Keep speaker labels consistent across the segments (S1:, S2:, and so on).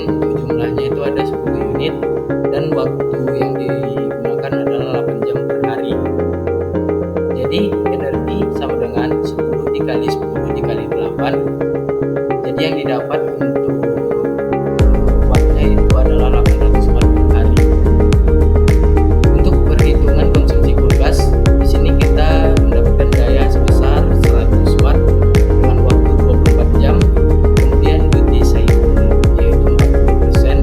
S1: untuk jumlahnya itu ada 10 unit dan waktu yang digunakan adalah 8 jam per hari. Jadi energi sama dengan 10 dikali 10 dikali 8. Jadi yang didapat untuk wattnya itu adalah 800 watt per hari. Untuk perhitungan konsumsi kulkas, di sini kita mendapatkan daya sebesar 100 watt dengan waktu 24 jam. Kemudian duty cycle yaitu 40%.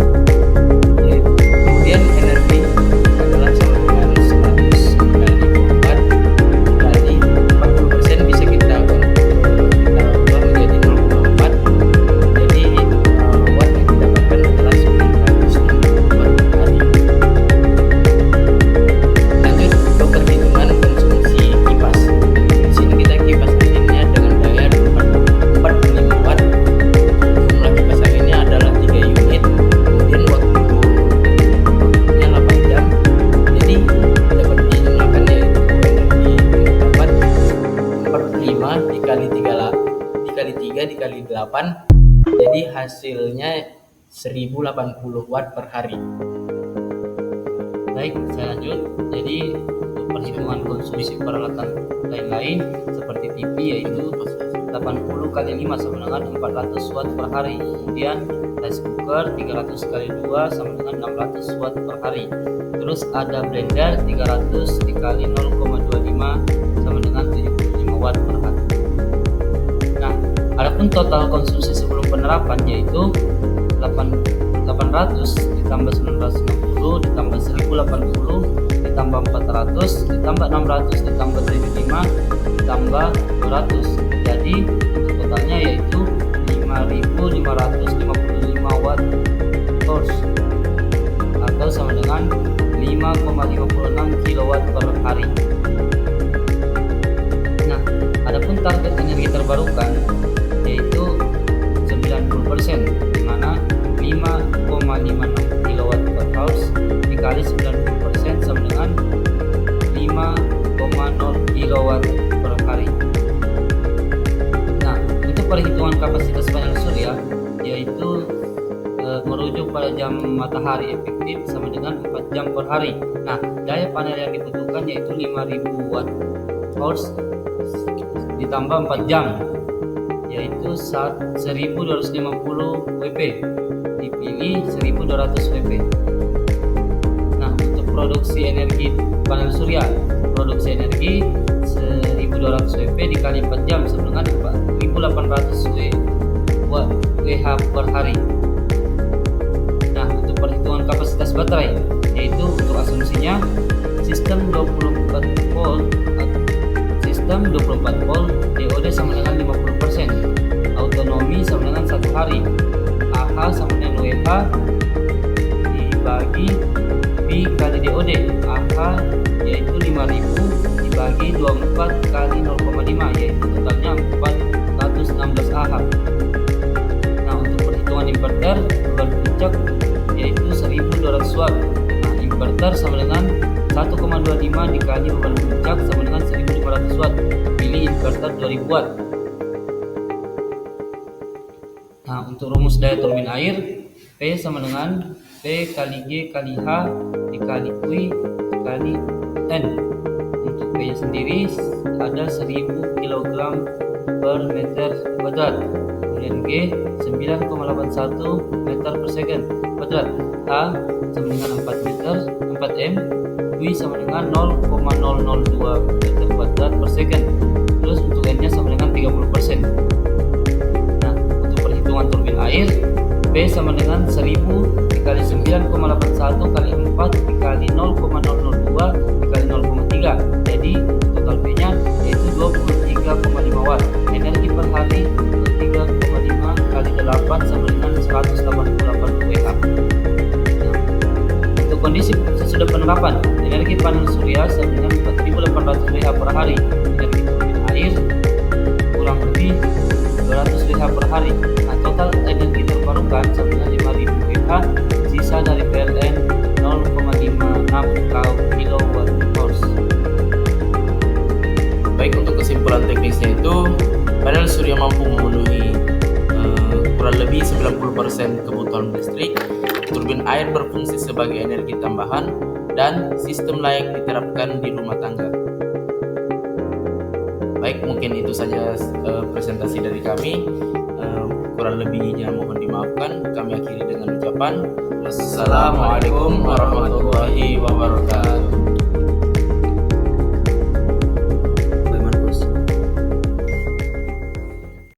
S1: Kemudian energi adalah sama dengan 100 kali 24 dikali 40% bisa kita ubah menjadi 0,4. Jadi watt yang didapatkan adalah 960 watt per hari. Lanjut ke perhitungan konsumsi kipas. Di sini kita kipas anginnya dengan daya 45 watt. Jumlah kipas anginnya adalah 3 unit. Kemudian waktunya 8 jam. Jadi dapat dijumlahkan yaitu energi yang dapat 45 dikali 3 dikali 8. Jadi hasilnya 1080 watt per hari.
S2: Baik, saya lanjut. Jadi untuk perhitungan konsumsi peralatan lain-lain seperti TV yaitu 80 kali 5 sama dengan 400 watt per hari. Kemudian rice cooker 300 kali 2 sama dengan 600 watt per hari. Terus ada blender 300 dikali 0,25 sama dengan 75 watt per hari. Nah, adapun total konsumsi sebelum penerapan yaitu 800 ditambah 960 ditambah 1080 ditambah 400 ditambah 600 ditambah 75 ditambah 200. Jadi untuk totalnya yaitu 5555 watt hours atau sama dengan 5,56 kilowatt per hari. Nah, adapun target energi terbarukan yaitu 90%, di mana 5,56 kilowatt per hours dikali 90% sama dengan 5,0 kilowatt per hari. Nah, untuk perhitungan kapasitas panel surya yaitu merujuk pada jam matahari efektif sama dengan 4 jam per hari. Nah, daya panel yang dibutuhkan yaitu 5000 watt hours ditambah 4 jam yaitu 1250 WP, dipilih 1200 WP. Nah, untuk produksi energi panel surya, produksi energi 1200 WP dikali 4 jam sama dengan 4800 WH per hari. Nah, untuk perhitungan kapasitas baterai yaitu untuk asumsinya sistem 24 volt DOD sama dengan 50%, autonomi sama dengan 1 hari, AH sama dengan WH dibagi B kali DOD. AH yaitu 5000 dibagi 24 kali 0,5 yaitu totalnya 416 AH. Nah, untuk perhitungan inverter beban puncak yaitu 1200 watt. Nah, inverter sama dengan 1,25 dikali beban puncak sama dengan 1500 watt. Pilih inverter 2000 watt. Nah, untuk rumus daya turbin air, P sama dengan P kali G kali H dikali Q dikali N. Untuk P nya sendiri ada 1000 kg per meter kuadrat. Kemudian G 9,81 meter per second kuadrat. H sama dengan 4 M. Q sama dengan 0,002 meter kuadrat per second. Terus untuk N nya sama dengan 30%. Nah, untuk perhitungan turbin air, P sama dengan 1000 dikali 9,81 kali 4 dikali 0,002 dikali 0,3. Jadi total P nya yaitu 23,5 watt. Energi per hari 3,5 kali 8 sama dengan 188 WH. Nah, untuk kondisi sesudah penerapan, energi panel surya sama dengan 4800 WH per hari. Energi turbin air kurang lebih 200 WH per hari. Nah, total energi terbarukan sama dengan 5000 WH, sisa dari PLN 0,56 kilowatt hours.
S1: Baik, untuk kesimpulan teknisnya itu panel surya mampu memenuhi kurang lebih 90% kebutuhan listrik, turbin air berfungsi sebagai energi tambahan, dan sistem layak diterapkan di rumah tangga. Baik, mungkin itu saja presentasi dari kami. Kurang lebihnya mohon dimaafkan. Kami akhiri dengan ucapan Assalamualaikum warahmatullahi wabarakatuh.